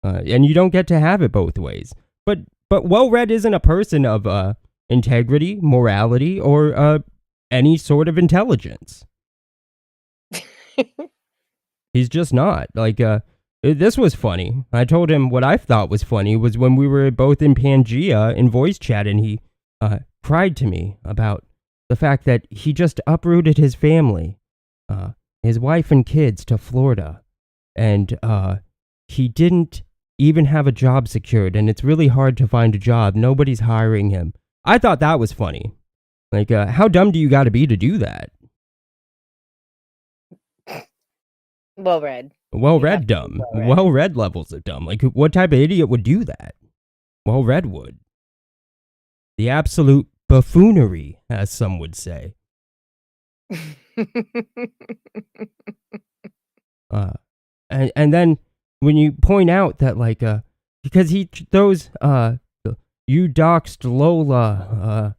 Speaker 2: And you don't get to have it both ways. But well-read isn't a person of integrity, morality, or any sort of intelligence. He's just not. Like, this was funny. I told him what I thought was funny was when we were both in Pangea in voice chat, and he cried to me about the fact that he just uprooted his family, his wife and kids, to Florida. And he didn't even have a job secured, and it's really hard to find a job. Nobody's hiring him. I thought that was funny. Like, how dumb do you got to be to do that?
Speaker 3: Well read.
Speaker 2: Well read dumb. Well read levels of dumb. Like, what type of idiot would do that? Well read would. The absolute buffoonery, as some would say. And then when you point out that, like, because he throws you doxed Lola,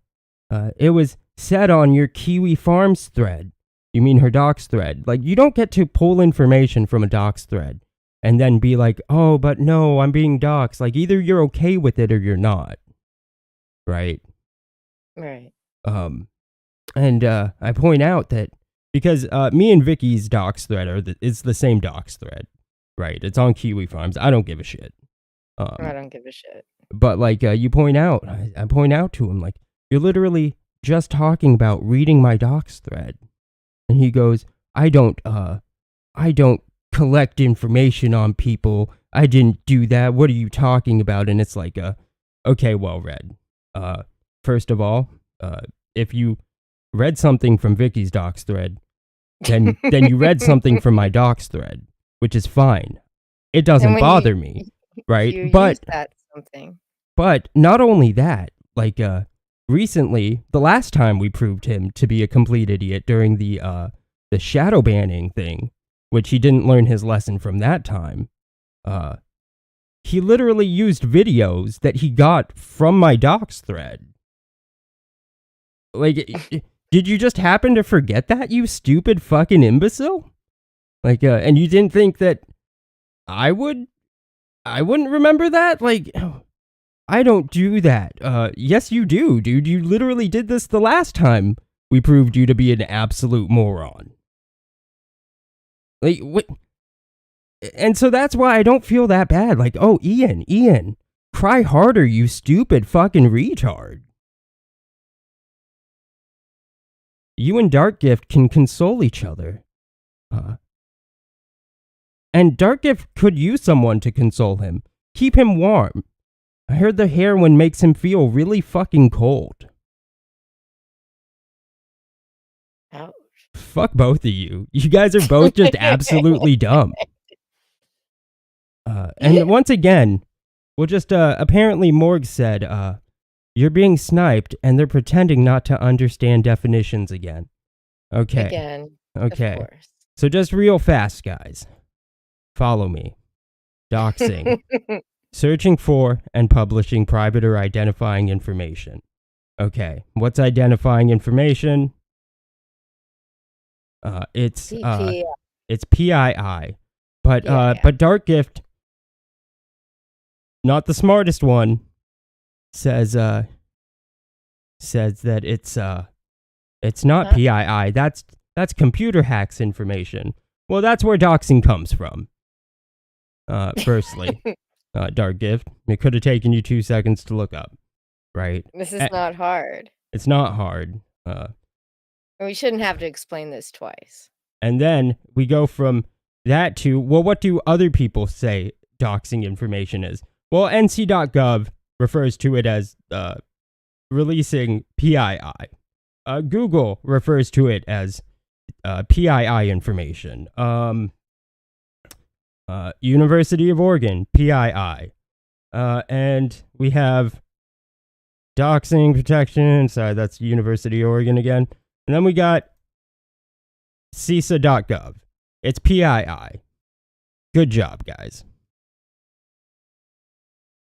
Speaker 2: it was said on your Kiwi Farms thread. You mean her dox thread? Like, you don't get to pull information from a dox thread and then be like, oh, but no, I'm being doxed. Like, either you're okay with it or you're not, right?
Speaker 3: Right.
Speaker 2: And I point out that because me and Vicky's dox thread it's the same dox thread, right? It's on Kiwi Farms. I don't give a shit.
Speaker 3: I don't give a shit.
Speaker 2: But like you point out, I point out to him, like, you're literally just talking about reading my dox thread. And he goes, I don't collect information on people. I didn't do that. What are you talking about? And it's like, okay, well read. First of all, if you read something from Vicky's dox thread, then you read something from my dox thread, which is fine. It doesn't bother me, right? But
Speaker 3: that's something.
Speaker 2: But not only that, like recently, the last time we proved him to be a complete idiot during the shadow banning thing, which he didn't learn his lesson from that time, he literally used videos that he got from my dox thread. Like, did you just happen to forget that, you stupid fucking imbecile? Like, and you didn't think that I wouldn't remember that? Like, I don't do that. Yes, you do, dude. You literally did this the last time we proved you to be an absolute moron. Like, what? And so that's why I don't feel that bad. Like, oh, Ian, cry harder, you stupid fucking retard. You and Darkgift can console each other. And Darkgift could use someone to console him. Keep him warm. I heard the heroin makes him feel really fucking cold.
Speaker 3: Ouch.
Speaker 2: Fuck both of you. You guys are both just absolutely dumb. And once again, we'll just, apparently Morg said, you're being sniped and they're pretending not to understand definitions again. Okay.
Speaker 3: Again.
Speaker 2: Okay.
Speaker 3: Of course.
Speaker 2: So just real fast, guys. Follow me. Doxing. Searching for and publishing private or identifying information. Okay. What's identifying information? It's PII. But Darkgift, not the smartest one, says that it's not PII. That's computer hacks information. Well, that's where doxing comes from. Firstly, Darkgift, it could have taken you 2 seconds to look up, right?
Speaker 3: This is not hard.
Speaker 2: It's not hard.
Speaker 3: We shouldn't have to explain this twice.
Speaker 2: And then we go from that to, well, what do other people say doxing information is? Well, NC.gov refers to it as releasing PII. Google refers to it as PII information. University of Oregon, PII. And we have doxing protection. Sorry, that's University of Oregon again. And then we got CISA.gov. It's PII. Good job, guys.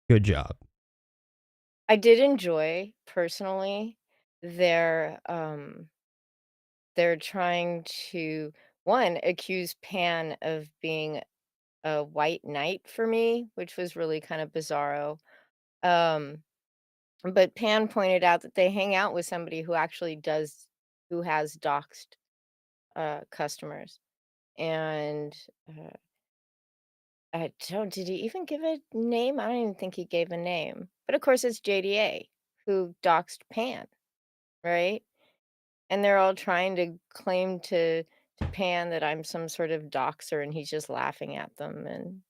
Speaker 2: Good job.
Speaker 3: I did enjoy, personally, they're trying to one accused Pan of being a white knight for me, which was really kind of bizarro. But Pan pointed out that they hang out with somebody who actually who has doxed customers. And did he even give a name? I don't even think he gave a name. But of course, it's JDA who doxed Pan, right? And they're all trying to claim to Pan that I'm some sort of doxer, and he's just laughing at them. And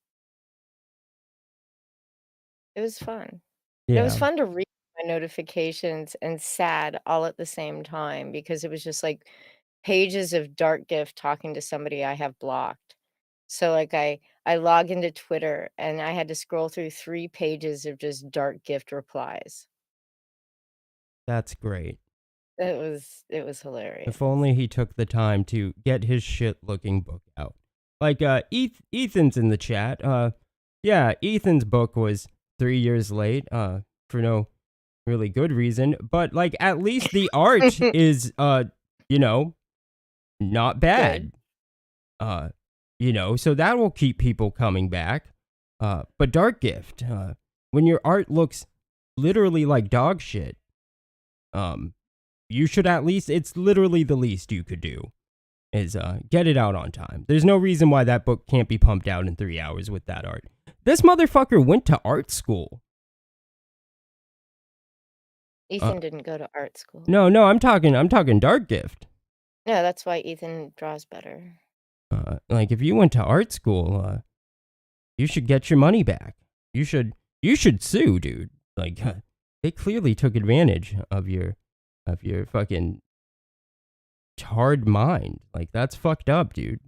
Speaker 3: it was fun. It was
Speaker 2: Yeah.
Speaker 3: fun to read my notifications and sad all at the same time, because it was just like pages of Dark Gift talking to somebody I have blocked. So like I log into Twitter and I had to scroll through 3 pages of just Dark Gift replies.
Speaker 2: That's great.
Speaker 3: It was hilarious.
Speaker 2: If only he took the time to get his shit-looking book out. Like, Ethan's in the chat. Yeah, Ethan's book was 3 years late, for no really good reason. But, like, at least the art is, you know, not bad. You know, so that will keep people coming back. But Dark Gift, when your art looks literally like dog shit, you should at least, it's literally the least you could do, is get it out on time. There's no reason why that book can't be pumped out in 3 hours with that art. This motherfucker went to art school.
Speaker 3: Ethan didn't go to art school.
Speaker 2: No, I'm talking Dark Gift.
Speaker 3: No, that's why Ethan draws better.
Speaker 2: Like, if you went to art school, you should get your money back. You should sue, dude. Like, they clearly took advantage of your fucking hard mind. Like, that's fucked up, dude.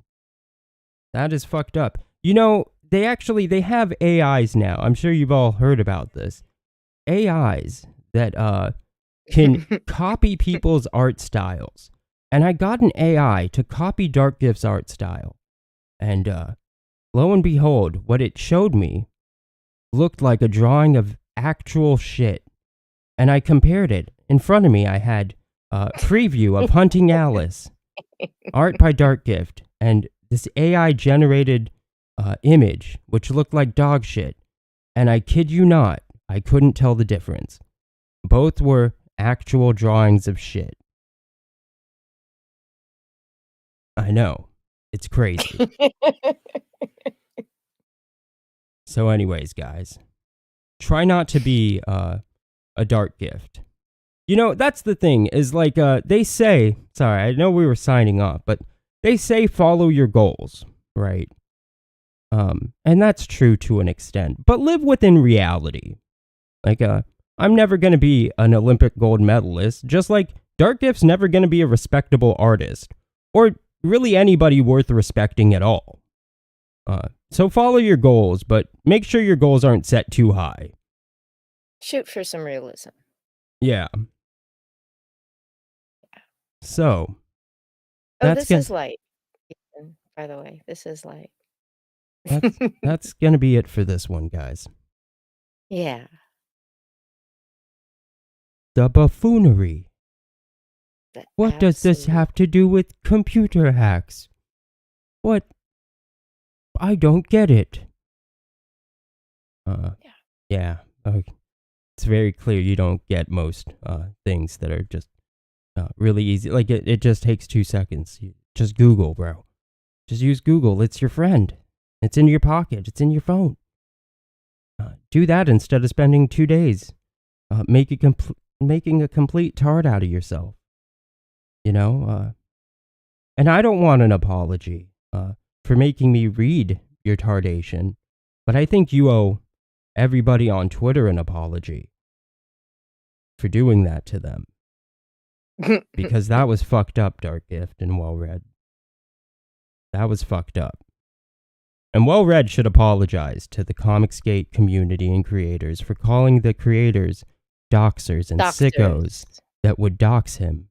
Speaker 2: That is fucked up. You know, they have AIs now. I'm sure you've all heard about this. AIs that can copy people's art styles. And I got an AI to copy Dark Gift's art style. And lo and behold, what it showed me looked like a drawing of actual shit. And I compared it. In front of me, I had a preview of Hunting Alice, art by Dark Gift, and this AI-generated image, which looked like dog shit. And I kid you not, I couldn't tell the difference. Both were actual drawings of shit. I know. It's crazy. So anyways, guys, try not to be a Dark Gift. You know, that's the thing, is like, they say, sorry, I know we were signing off, but they say follow your goals, right? And that's true to an extent, but live within reality. Like, I'm never going to be an Olympic gold medalist, just like Dark Gift's never going to be a respectable artist, or really anybody worth respecting at all. So follow your goals, but make sure your goals aren't set too high.
Speaker 3: Shoot for some realism.
Speaker 2: Yeah. So.
Speaker 3: This is light. By the way, this is light.
Speaker 2: That's going to be it for this one, guys.
Speaker 3: Yeah.
Speaker 2: The buffoonery. What does this have to do with computer hacks? What? I don't get it. Yeah. It's very clear you don't get most things that are just really easy. Like, it just takes 2 seconds. Just Google, bro. Just use Google. It's your friend. It's in your pocket. It's in your phone. Do that instead of spending 2 days making a complete tard out of yourself. You know? And I don't want an apology for making me read your tardation, but I think you owe everybody on Twitter an apology for doing that to them. Because that was fucked up, Dark Gift and Well Read. That was fucked up. And Well Read should apologize to the Comicsgate community and creators for calling the creators doxers and sickos that would dox him.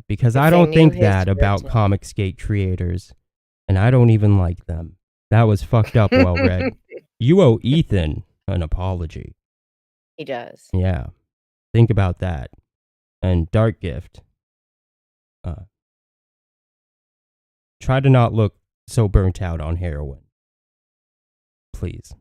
Speaker 2: Because I don't think that about Comicsgate creators, and I don't even like them. That was fucked up, Well Read. You owe Ethan an apology.
Speaker 3: He does.
Speaker 2: Yeah. Think about that. And Dark Gift. try to not look so burnt out on heroin. Please.